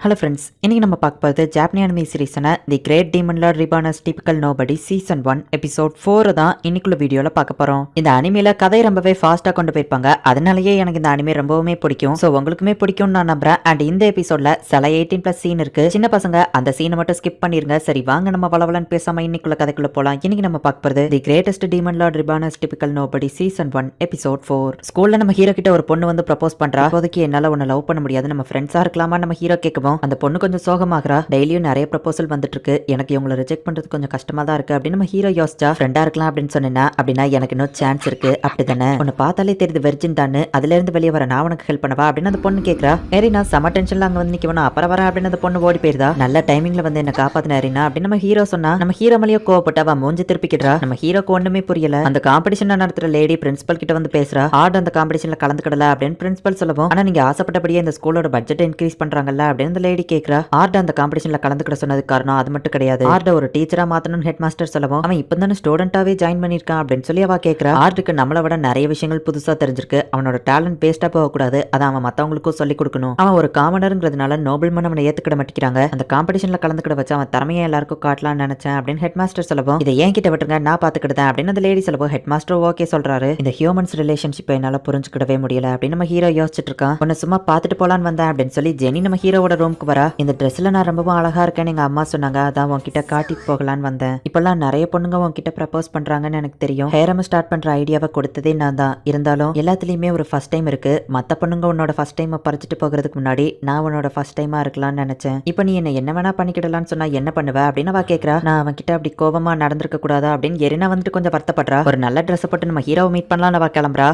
Hello friends, இன்னைக்கு நம்ம பார்க்க போகிறது ஜாப்பனீஸ் அனிமி சீரிஸான the great demon lord reborn as typical nobody season 1 episode 4 தான் இன்னைக்குள்ள வீடியோவில் பார்க்க போகிறோம். இந்த அனிமையில் கதை ரொம்பவே ஃபாஸ்ட்டாக கொண்டு போயிருப்பாங்க. அதனாலேயே எனக்கு இந்த அனிமே ரொம்பவுமே பிடிக்கும். ஸோ உங்களுக்குமே பிடிக்கும்னு நான் நம்புறேன். அண்ட் இந்த எபிசோட்ல சில 18+ சீன் இருக்கு. சின்ன பசங்க அந்த சீனை மட்டும் ஸ்கிப் பண்ணிருங்க. சரி வாங்க நம்ம வளவலன்னு பேசாம இன்னைக்குள்ள கதைக்குள்ள போகலாம். இன்னைக்கு நம்ம பார்க்க போகிறது the greatest demon lord reborn as typical nobody season 1 episode 4. ஸ்கூல்ல நம்ம ஹீரோ கிட்ட ஒரு பொண்ணு வந்து ப்ரப்போஸ் பண்றா. இப்போதைக்கு என்னால உன்னை லவ் பண்ண முடியாது, நம்ம ஃப்ரெண்ட்ஸா இருக்கலாமா நம்ம ஹீரோ கேட்கவும் அந்த பொண்ணு கொஞ்சம் சோகமாகறா. டெய்லியும் நிறைய ப்ரப்போசல் வந்துட்டு இருக்கு, எனக்கு இவங்களை ரிஜெக்ட் பண்றது கொஞ்சம் கஷ்டமா தான் இருக்கு அப்படின்னு நம்ம ஹீரோ யோசிச்சா, ஃப்ரெண்டா இருக்கலாம் அப்படின்னு சொன்னா அப்படின்னா எனக்கு இன்னும் சான்ஸ் இருக்கு அப்படிதானே, உன்னை பார்த்தாலே தெரியுது வெர்ஜின் தான், அதுல இருந்து வெளியே வர நான் உனக்கு ஹெல்ப் பண்ணவா அப்படின்னு அந்த பொண்ணு கேட்கறா. ஏரினா செம டென்ஷன்ல அங்க வந்து நிக்கணும், அப்புறம் வர அப்படின்னு அந்த பொண்ணு ஓடி போயிருதா. நல்ல டைமிங்ல வந்து என்ன காப்பாத்தின ஏரினா அப்படின்னு நம்ம ஹீரோ சொன்னா, நம்ம ஹீரோ மேலேயே கோவப்பட்டு அவ மூஞ்சி திருப்பிக்கிடுறா. நம்ம ஹீரோக்கு ஒண்ணுமே புரியல. அந்த காம்படிஷன் நடத்துற லேடி பிரின்சிபல் கிட்ட வந்து பேசுறா. ஆர்ட் அந்த காம்படிஷன்ல கலந்துக்கிடல அப்படின்னு பிரின்சிபல் சொல்லவும், ஆனா நீங்க ஆசைப்பட்டபடியே இந்த ஸ்கூலோட பட்ஜெட் இன்க்ரீஸ் பண்றாங்கல்ல அப்படின்னு அந்த லேடி கேட்கறா. ஆர்ட் அந்த காம்படிஷன்ல கலந்துக்கிட சொன்னது காரணம் அது மட்டும் கிடையாது, ஆர்ட் ஒரு டீச்சரா மாத்தணும்னு ஹெட் மாஸ்டர் சொல்லவும், அவன் இப்பதானே ஸ்டூடெண்டாவே ஜாயின் பண்ணிருக்கான் அப்படின்னு சொல்லி அவ கேட்கறா. ஆர்ட்டுக்கு நம்மளை விட நிறைய விஷயங்கள் புதுசா தெரிஞ்சிருக்கு, அவனோட டேலண்ட் பேஸ்டா போக கூடாது, அதை அவன் மத்தவங்களுக்கும் சொல்லி கொடுக்கணும். அவன் ஒரு காமனருங்கிறதுனால நோபல் மன் அவனை ஏத்துக்கிட மாட்டேங்கிறாங்க. அந்த காம்படிஷன்ல கலந்துக்கிட வச்சு அவன் திறமையை எல்லாருக்கும் காட்டலாம்னு நினைச்சேன் அப்படின்னு ஹெட் மாஸ்டர் சொல்லவும், இதை ஏன் கிட்ட விட்டுருங்க நான் பாத்துக்கிட்டேன் அப்படின்னு அந்த லேடி சொல்லவும் ஹெட் மாஸ்டர் ஓகே சொல்றாரு. இந்த ஹியூமன்ஸ் ரிலேஷன்ஷிப் என்னால புரிஞ்சுக்கிடவே முடியல அப்படின்னு நம்ம ஹீரோ யோசிச்சுட்டு இருக்கான். உன்னை சும்மா பாத்துட்டு போலான்னு வந்தேன் அப்படின்னு சொல்லி ஜெனி நம்ம ஹீரோவோட ரூமுக்கு வரா. இந்த ட்ரெஸ்ல நான் ரொம்பவும் அழகா இருக்கேன்னு எங்க அம்மா சொன்னாங்க, அதான் உன்கிட்ட காட்டிட்டு போகலான்னு வந்தேன். இப்பெல்லாம் நிறைய பொண்ணுங்க உன்கிட்ட ப்ரப்போஸ் பண்றாங்கன்னு எனக்கு தெரியும், ஹேரம் ஸ்டார்ட் பண்ற ஐடியாவை கொடுத்ததே நான் தான். இருந்தாலும் எல்லாத்துலயுமே ஒரு ஃபர்ஸ்ட் டைம் இருக்கு, மத்த பொண்ணுங்க உன்னோட ஃபர்ஸ்ட் டைம் பறிச்சுட்டு போகிறதுக்கு முன்னாடி நான் உன்னோட ஃபர்ஸ்ட் டைமா இருக்கலாம்னு நினைச்சேன். இப்போ நீ என்ன வேணா பண்ணிக்கிடலான்னு சொன்னா என்ன பண்ணுவ அப்படின்னு அவ கேட்கறா. நான் அவன் கிட்ட அப்படி கோபமா நடந்திருக்க கூடாதா அப்படின்னு எரினா வந்துட்டு கொஞ்சம் வருத்தப்படுறா. ஒரு நல்ல ட்ரெஸ் போட்டு நம்ம ஹீரோவை மீட் பண்ணலாம் அவ கிளம்புறா.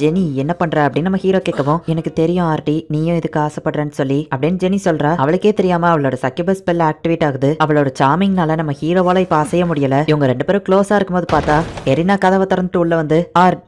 ஜெனி என்ன பண்ற அப்படின்னு நம்ம ஹீரோ கேட்கவும், எனக்கு தெரியும் ஆர்டி நீயும் இதுக்கு ஆசைப்படுறேன்னு சொல்லி அப்படின்னு ஜெனி சொல்றா. அவளுக்கே தெரியாம அவளோட சக்கிபஸ் ஸ்பெல் ஆக்டிவேட் ஆகுது. அவளோட சாமிங்னால நம்ம ஹீரோவால இப்ப அசைய முடியல. இவங்க ரெண்டு பேரும் க்ளோஸா இருக்கும்போது பார்த்தா எரினா கதவை திறந்துட்டு உள்ள வந்து,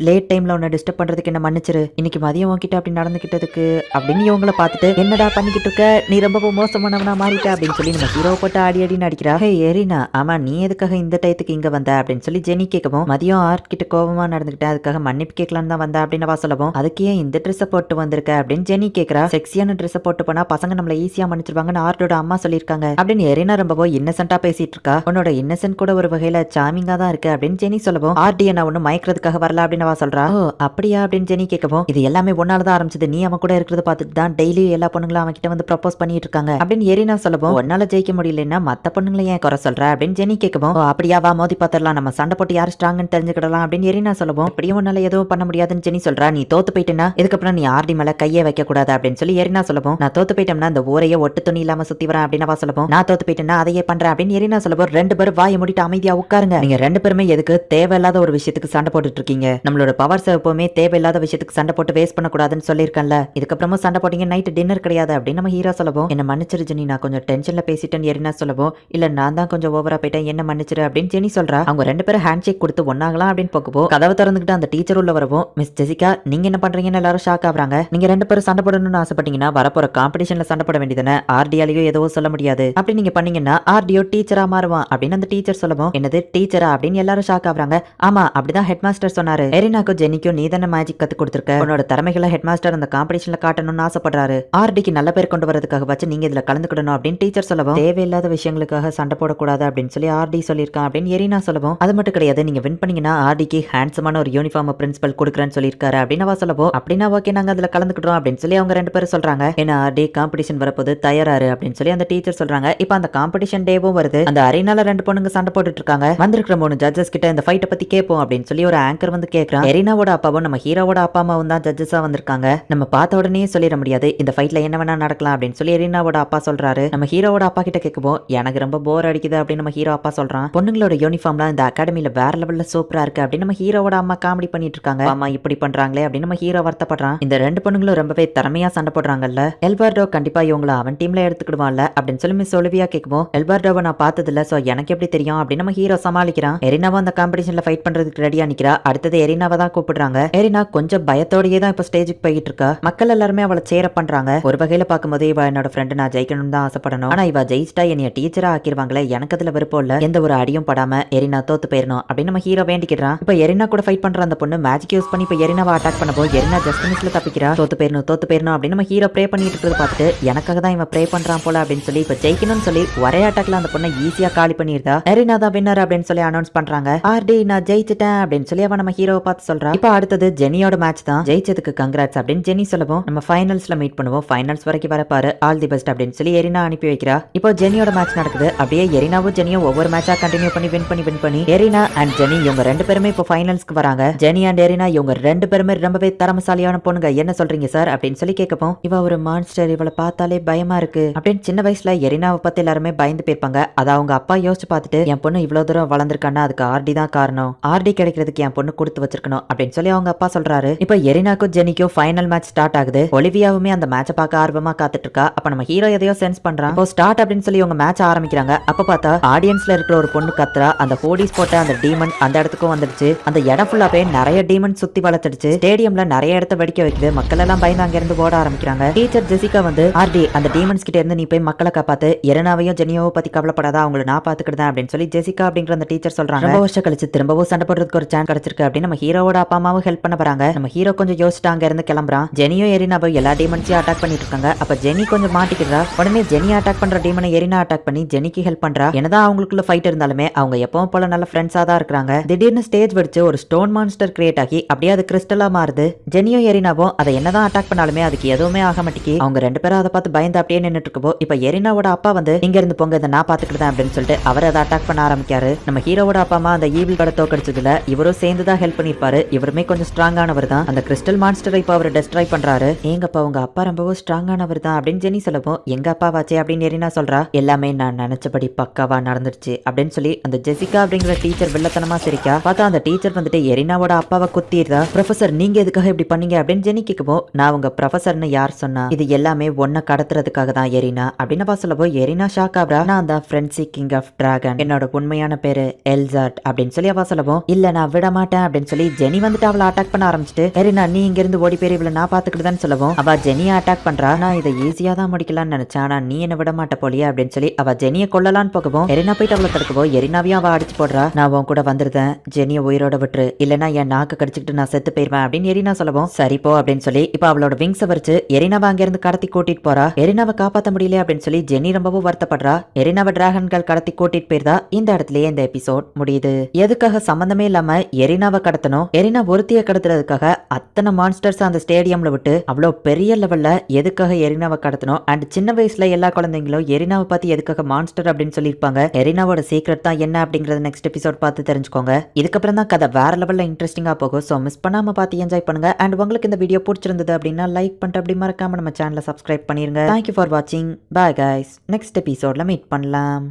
லேட் டைம்ல உன்னை டிஸ்டர்ப் பண்றதுக்கு என்ன மன்னிச்சிரு, இன்னைக்கு மதியம் உன்கிட்ட அப்படி நடந்துகிட்டதுக்கு அப்படின்னு இவங்கள பார்த்துட்டு, என்னடா பண்ணிக்கிட்டு இருக்க, நீ ரொம்ப மோசமானவனா மாறிட்ட அப்படின்னு சொல்லி நம்ம ஹீரோ போட்டு அடி நடிக்கிறா. ஹே எரினா, ஆமா நீ எதுக்காக இந்த டயத்துக்கு இங்க வந்த அப்படின்னு சொல்லி ஜெனி கேட்கவும், மதியம் ஆர்ட் கிட்ட கோபமா நடந்துக்கிட்டேன், அதுக்காக மன்னிப்பு கேட்கலான்னு தான் வந்த அப்படின்னு அவ சொல்லவும், அதுக்கு ஏன் இந்த ட்ரெஸ் போட்டு வந்திருக்க அப்படின்னு ஜெனி கேட்கறா. செக்ஸியான ட்ரெஸ் போட்டு போனா பசங்க நம்மள ஈஸியா மன்னிச்சிருவாங்கன்னு ஆர்ட்டோட அம்மா சொல்லியிருக்காங்க அப்படின்னு எரினா ரொம்பவோ இன்னசென்ட்டா பேசிட்டு இருக்கா. உன்னோட இன்னசென்ட் கூட ஒரு வகையில சாமிங்கா தான் இருக்கு அப்படின்னு ஜெனி சொல்லவும், ஆர்டி என்ன ஒண்ணு மயக்கிறதுக்காக வரல அப்படின்னு அவ சொல்றா. ஓ அப்படியா அப்படின்னு ஜெனி கேட்கவும், இது எல்லாமே ஒன்னாலதான் ஆரம்பிச்சது, நீ அவன் கூட இருக்கிறத பார்த்துட்டு தான் டெய்லி எல்லா பொண்ணுங்களும் அவன் கிட்ட வந்து ப்ரப்போஸ் பண்ணிட்டு இருக்காங்க அப்படின்னு எரினா சொல்லவும், ஒன்னால ஜெயிக்க முடியலன்னா மத்த பொண்ணுங்களை ஏன் குறை சொல்ற அப்படின்னு ஜெனி கேட்கவும், அப்படியா வா மோதி பாத்திரலாம், நம்ம சண்டை போட்டு யாரு ஸ்ட்ராங்னு தெரிஞ்சுக்கிடலாம் அப்படின்னு எரினா சொல்லவும், இப்படியும் உன்னால எதுவும் பண்ண முடியாதுன்னு ஜெனி சொல்றா. நீ தோத்து போயிட்டேன்னா இதுக்கப்புறம் நீ ஆர்டி மேல கையே வைக்க கூடாது அப்படின்னு சொல்லி எரினா சொல்லவும், நான் தோத்து போயிட்டோம்னா அந்த ஊரையே ஒட்டு துணி இல்லாம சுத்தி வரேன் அப்படின்னு அவ சொல்லவும், நான் தோத்து போயிட்டேன்னா அதையே பண்றேன் அப்படின்னு எரினா சொல்லவும், ரெண்டு பேரும் வாயை மூடிட்டு அமைதியா உட்காருங்க, நீங்க ரெண்டு பேருமே எதுக்கு தேவையில்லாத ஒரு விஷயத்துக்கு சண்டை போட்டுட்டு இருக்கீங்க, நம்மளோட பவர்ஸ் எப்பவுமே தேவையில்லாத விஷயத்துக்கு சண்டை போட்டு வேஸ்ட் பண்ணக்கூடாதுன்னு சொல்லியிருக்கேன்ல, இதுக்கப்புறமும் சண்டை போட்டீங்க நைட்டு டின்னர் கிடையாது அப்படின்னு நம்ம ஹீரோ சொல்லவும், என்ன மன்னிச்சிரு ஜெனி நான் கொஞ்சம் டென்ஷன்ல பேசிட்டேன்னு எரினா சொல்லவும், இல்ல நான் தான் கொஞ்சம் ஓவரா போயிட்டேன் என்ன மன்னிச்சிரு அப்படின்னு ஜெனி சொல்றா. அவங்க ரெண்டு பேரும் ஹேண்ட் ஷேக் கொடுத்து ஒன்னாகலாம் அப்படின்னு போகப்போ கதவை திறந்துக்கிட்டு அந்த டீச்சர் உள்ள வரவும், மிஸ் ஜெசிகா நீங்க என்ன பண்றீங்கன்னு எல்லாரும் ஷாக் ஆகுறாங்க, நீங்க ரெண்டு பேரும் சண்டை போடணும்னு ஆசைப்பட்டீங்கன்னா வரப்போற காம்படிஷன்ல சண்டை போட வேண்டியதானே, ஆர்டியாலையோ ஏதோ சொல்ல முடியாது, அப்படி நீங்க பண்ணீங்கன்னா ஆர்டியோ டீச்சரா மாறுவான் அப்படின்னு அந்த டீச்சர் சொல்லவும், என்னது டீச்சரா அப்படின்னு எல்லாரும் ஷாக் ஆகுறாங்க. ஆமா அப்படிதான் ஹெட் மாஸ்டர் சொன்னாரு, எரினாக்கும் ஜெனிக்கும் நீ தானே மேஜிக் கத்து கொடுத்துருக்க, உன்னோட திறமைகளை ஹெட் மாஸ்டர் அந்த காம்படிஷன்ல காட்டணும்னு ஆசைப்படுறாரு, ஆர்டிக்கு நல்ல பேர் கொண்டு வரதுக்காக வச்சு நீங்க இதுல கலந்துக்கிடணும் அப்படின்னு டீச்சர் சொல்லவும், தேவையில்லாத விஷயங்களுக்காக சண்டை போடக்கூடாது அப்படின்னு சொல்லி ஆர்டி சொல்லியிருக்கான் அப்படின்னு எரினா சொல்லவும், அது மட்டும் கிடையாது நீங்க வின் பண்ணீங்கன்னா ஆர்டிக்கு ஹேண்ட்ஸமான ஒரு யூனிஃபார்ம் பிரின்சிபல் கொடுக்குறேன்னு சொல்லியிருக்காரு அப்படின்னு அவ சொல்லவும், அப்படின்னா ஓகே நாங்க அதுல கலந்துக்கிட்டோம் அப்படின்னு சொல்லி அவங்க ரெண்டு பேரும் சொல்றாங்க. ஏன்னா ஆர்டி காம்படிஷன் வரப்போது தயாராரு அப்படின்னு சொல்லி அந்த டீச்சர் சொல்றாங்க. இப்ப அந்த காம்படிஷன் டேவும் வருது, அந்த அரேனால ரெண்டு பொண்ணுங்க சண்டை போட்டுட்டு இருக்காங்க. வந்திருக்கிற 3 ஜட்ஜஸ் கிட்ட இந்த ஃபைட்டை பத்தி கேட்போம் அப்படின்னு சொல்லி ஒரு ஆங்கர் வந்து கேட்கறான். எரினாவோட அப்பாவும் நம்ம ஹீரோவோட அப்பா அம்மாவும் தான் ஜட்ஜஸா வந்திருக்காங்க, நம்ம பார்த்த உடனே சொல்லிட முடியாது, இந்த ஃபைட்ல என்ன வேணா நடக்கலாம் அப்படின்னு சொல்லி எரினாவோட அப்பா சொல்றாரு. நம்ம ஹீரோவோட அப்பா கிட்ட கேட்கவும், எனக்கு ரொம்ப போர் அடிக்குது அப்படின்னு நம்ம ஹீரோ அப்பா சொல்றான். பொண்ணுங்களோட யூனிஃபார்ம்லாம் இந்த அகாடமில வேற லெவல்ல சூப்பரா இருக்கு அப்படின்னு நம்ம ஹீரோவோட அம்மா காமெடி பண்ணிட்டு இருக்காங்க. அம்மா இப்படி பண்றாங்களே அப்படின்னு நம்ம ஹீரோ வருத்தப்படுறான். இந்த ரெண்டு பொண்ணுங்களும் ரொம்பவே திறமையா சண்டை போடுறாங்கல்ல, எல்பார்டோ கண்டிப்பா இவங்கள அவன் டீம்ல எடுத்துக்கிடுவான்ல அப்படின்னு சொல்லி மிஸ் ஒலிவியா கேட்கவும், எல்பார்டோவை நான் பார்த்ததில்ல சோ எனக்கு எப்படி தெரியும் அப்படின்னு நம்ம ஹீரோ சமாளிக்கிறான். எரினாவை அந்த காம்படிஷன்ல ஃபைட் பண்றதுக்கு ரெடியா நிக்கிறா. அடுத்தது எரினாவை தான் கூப்பிடுறாங்க. எரினா கொஞ்சம் பயத்தோடயே தான் இப்ப ஸ்டேஜுக்கு போயிட்டு இருக்கா. மக்கள் எல்லாருமே அவளை சேர பண்றாங்க. ஒரு வகையில பார்க்கும்போது இவ என்னோட ஃப்ரெண்டு, நான் ஜெயிக்கணும்னு தான் ஆசைப்படணும், ஆனா இவ ஜெயிச்சிட்டா என்னைய டீச்சரா ஆக்கிடுவாங்களே, எனக்கு அதுல விருப்பம் இல்ல, எந்த ஒரு அடியும் படாம எரினா தோத்து போயிடணும் அப்படின்னு நம்ம ஹீரோ வேண்டிக்கிறான். இப்ப எரினா கூட ஃபைட் பண்ற அந்த பொண்ணு மேஜிக் யூஸ் பண்ணி இப்ப எரினாவை அட்டாக் பண்ணப்போ எரினா ஜஸ்ட் மிஸ்ல தப்பிக்கிறா. தோத்து போயிடணும் அப்படின்னு நம்ம ஹீரோ ப்ரே பண்ணிட்டு இருக்கிறத பார்த்துட்டு எனக்காக தான் இவன் ப்ரே பண்றான் போல அப்படின்னு சொல்லி இப்ப ஜெயிக்கணும்னு சொல்லி ஒரே அட்டாக்ல அந்த பொண்ணை ஈஸியா காலி பண்ணிருந்தா எரினா தான் வின்னர் அப்படின்னு சொல்லி அனௌன்ஸ் பண்றாங்க. ஆர்டி நான் ஜெயிச்சிட்டேன் அப்படின்னு சொல்லி அவன் நம்ம ஹீரோவை பார்த்து சொல்றான். இப்ப அடுத்தது ஜெனியோட மேட்ச் தான். ஜெயிச்சதுக்கு கங்க்ராட்ஸ் அப்படின்னு ஜெனி சொல்லவும் நம்ம ஃபைனல்ஸ்ல மீட் பண்ணுவோம், ஃபைனல்ஸ் வரைக்கும் வரப்பாரு, ஆல் தி பெஸ்ட் அப்படின்னு சொல்லி எரினா அனுப்பி வைக்கிறா. இப்போ ஜெனியோட மேட்ச் நடக்குது. அப்படியே எரினாவும் ஜெனியும் ஒவ்வொரு மேட்சா கண்டினியூ பண்ணி வின் பண்ணி எரினா அண்ட் ஜெனி இவங்க ரெண்டு பேருமே இப்போ ஃபைனல்ஸ்க்கு வராங்க. ஜெனி அண்ட் எரினா இவங்க ரெண்டு பேருமே ரொம்பவே தரமசாலியான பொண்ணுங்க, என்ன சொல்றீங்க சார் அப்படின்னு சொல்லி கேட்கப்போம். இவ ஒரு மான்ஸ்டர், இவளை பார்த்தாலே பயமா இருக்கு அப்படின்னு சின்ன வயசுல எரினாவை பத்தி எல்லாருமே பயந்து போயிருப்பாங்க. அதை அவங்க அப்பா யோசிச்சு பார்த்துட்டு என் பொண்ணு இவ்வளவு தூரம் வளர்ந்துருக்கான்னா அதுக்கு ஆர்டி தான் காரணம், ஆர்டி கிடைக்கிறதுக்கு என் பொண்ணு கொடுத்து வச்சிருக்கணும் அப்படின்னு சொல்லி அவங்க அப்பா சொல்றாரு. இப்போ எரினாக்கும் ஜெனிக்கும் ஃபைனல் மேட்ச் ஸ்டார்ட் ஆகுது. ஒலிவியாவுமே அந்த மேட்சை பார்க்க ஆர்வமா காத்துட்டு இருக்கா. அப்ப நம்ம ஹீரோ எதையோ சென்ஸ் பண்றான். இப்போ ஸ்டார்ட் அப்படின்னு சொல்லி இவங்க மேட்ச் ஆரம்பிக்கிறாங்க. அப்ப பார்த்தா ஆடியன்ஸ்ல இருக்கிற ஒரு பொண்ணு கத்துறா. அந்த ஹோடிஸ் போட்ட அந்த டீமன் அந்த இடத்துக்கும் வந்துடுச்சு. அந்த இடம் ஃபுல்லாவே நிறைய டீமன் சுத்தி வளர்த்துடுச்சு. ஸ்டேடியம்ல நிறைய இடத்த வெடிக்க வைக்குது. மக்கள் எல்லாம் பயந்து அங்க இருந்து ஓட ஆரம்பிக்கிறாங்க. டீச்சர் ஜெசிகா வந்து ஆர்டி அந்த டீமன்ஸ் கிட்ட இருந்து நீ போய் மக்களை காப்பாத்து, எரனாவையும் ஜெனியோவை பத்தி கவலைப்படாத, அவங்களை நான் பாத்துக்கிட்டேன் அப்படின்னு சொல்லி ஜெசிகா அப்படிங்கிற அந்த டீச்சர் சொல்றாங்க. ரொம்ப வருஷம் கழிச்சு திரும்பவும் சண்டை போடுறதுக்கு ஒரு சான்ஸ் கிடைச்சிருக்கு அப்படின்னு நம்ம ஹீரோவோட அப்பா அம்மாவும் ஹெல்ப் பண்ண வராங்க. நம்ம ஹீரோ கொஞ்சம் யோசிச்சுட்டு அங்க இருந்து கிளம்புறான். ஜெனியோ எரினாவும் எல்லா டீமன்ஸையும் அட்டாக் பண்ணிட்டு இருக்காங்க. அப்ப ஜெனி கொஞ்சம் மாட்டிக்கிறா. உடனே ஜெனி அட்டாக் பண்ற டீமனை எரினா அட்டாக் பண்ணி ஜெனிக்கு ஹெல்ப் பண்றா. என்னதான் அவங்களுக்குள்ள ஃபைட் இருந்தாலுமே அவங்க எப்பவும் போல நல்ல ஃப்ரெண்ட்ஸா தான் இருக்காங்க. திடீர்னு ஸ்டேஜ் வெடிச்சு ஒரு ஸ்டோன் மான்ஸ்டர் கிரியேட் ஆகி அப்படியே அது கிறிஸ்டலா மாறுது. ஜெனியோ எரினாவும் அதை என்னதான் அட்டாக் பண்ணாலுமே அதுக்கு எதுவுமே ஆக மாட்டேங்கி அவங்க ரெண்டு பேரும் அதை பார்த்து பயந்து அப்படியே நின்னுட்டு இருக்கோ. இப்ப எரினாவோட அப்பா வந்து இங்க இருந்து போங்க, இதை நான் பாத்துக்கிட்டேன் அப்படின்னு சொல்லிட்டு அவர் அதை அட்டாக் பண்ண ஆரம்பிக்காரு. நம்ம ஹீரோவோட அப்பா அம்மா அந்த ஈவில் கடை தோக்கடிச்சதுல இவரும் சேர்ந்து தான் ஹெல்ப் பண்ணிருப்பாரு. இவருமே கொஞ்சம் ஸ்ட்ராங்கானவர் தான். அந்த கிறிஸ்டல் மான்ஸ்டரை இப்ப அவர் டெஸ்ட்ராய் பண்றாரு. எங்கப்பா உங்க அப்பா ரொம்பவும் ஸ்ட்ராங்கானவர் தான் அப்படின்னு ஜெனி சொல்லவும் எங்க அப்பா வாச்சே அப்படின்னு எரினா சொல்றா. எல்லாமே நான் நினைச்சபடி பக்காவா நடந்துருச்சு அப்படின்னு சொல்லி அந்த ஜெசிகா அப்படிங்கிற டீச்சர் வில்லத்தனமா சிரிக்கா. பார்த்தா அந்த டீச்சர் வந்துட்டு எரினாவோட அப்பாவை குத்திடுதா. ப்ரொஃபசர் நீங்க எதுக்காக இப்படி பண்ணீங்க அப்படின்னு ஜெனி கேட்கவும் நான் உங்க ப்ரொஃபசர்னு யார் சொன்னா, இது எல்லாமே ஒன்ன கடத்துறதுக்காக தான் எரினா அப்படின்னு சொல்லவோ எரினா ஷாக் ஆகுறா. நான் தான் ஃப்ரெண்ட்ஸி கிங் ஆஃப் டிராகன், என்னோட உண்மையான பேரு எல்சாட் அப்படின்னு சொல்லி அவ சொல்லவும் இல்ல நான் விட மாட்டேன் அப்படின்னு சொல்லி ஜெனி வந்துட்டு அவளை அட்டாக் பண்ண ஆரம்பிச்சுட்டு எரினா நீ இங்க இருந்து ஓடி பேர் இவளை நான் பாத்துக்கிட்டுதான் சொல்லவும் அவ ஜெனியை அட்டாக் பண்றா. நான் இதை ஈஸியா தான் முடிக்கலாம்னு நினைச்சேன், ஆனா நீ என்ன விட மாட்ட போலியா அப்படின்னு சொல்லி அவ ஜெனியை கொல்லலான்னு போகவும் எரினா போயிட்டு அவளை தடுக்கவோ எரினாவையும் அவ அடிச்சு போடுறா. நான் உன் கூட வந்துருந்தேன், ஜெனியை உயிரோட விட்டுரு, இல்லனா என் நாக்கு கடிச்சுக்கிட்டு நான் செத்து போயிருவேன் அப்படின்னு எரினா சொல்லவும் சரிப்போ அப்படின்னு சொல்லி இப்ப அவளோட விங்ஸை வச்சு எரினாவை அங்க இருந்து கடத்தி கூட்டிட்டு போறா. எரினாவை காப்பாத்த முடியல அப்படின்னு சொல்லி ஜெனி ரொம்பவும் வருத்தப்படுறா. எரினாவை டிராகன்கள் கடத்தி கூட்டிட்டு போயிருந்தா. இந்த இடத்துலயே இந்த எபிசோட் முடியுது. எதுக்காக சம்பந்தமே இல்லாம எரினாவை கடத்தணும், எரினா ஒருத்திய கடத்துறதுக்காக அத்தனை மான்ஸ்டர்ஸ் அந்த ஸ்டேடியம்ல விட்டு அவ்வளவு பெரிய லெவல்ல எதுக்காக எரினாவை கடத்தணும், அண்ட் சின்ன வயசுல எல்லா குழந்தைங்களும் எரினாவை பத்தி எதுக்காக மான்ஸ்டர் அப்படின்னு சொல்லியிருப்பாங்க. எரினாவோட சீக்ரெட் தான் என்ன அப்படிங்கறது நெக்ஸ்ட் எபிசோட் பார்த்து தெரிஞ்சுக்கோங்க. இதுக்கப்புறம் தான் கதை வேற லெவல்ல இன்ட்ரெஸ்டிங்கா போகும். ஸோ மிஸ் பண்ணாம பார்த்து என்ஜாய் பண்ணுங்க. அண்ட் உங்களுக்கு இந்த வீடியோ பிடிச்சிருந்தது அப்படின்னா லைக் பண்ணிட்டு அப்படி மறக்காம நம்ம சேனலை சப்ஸ்கிரைப் பண்ணிருங்க. தேங்க்யூ ஃபார் வாட்சிங். Bye guys. நெக்ஸ்ட் எபிசோட்ல மீட் பண்ணலாம்.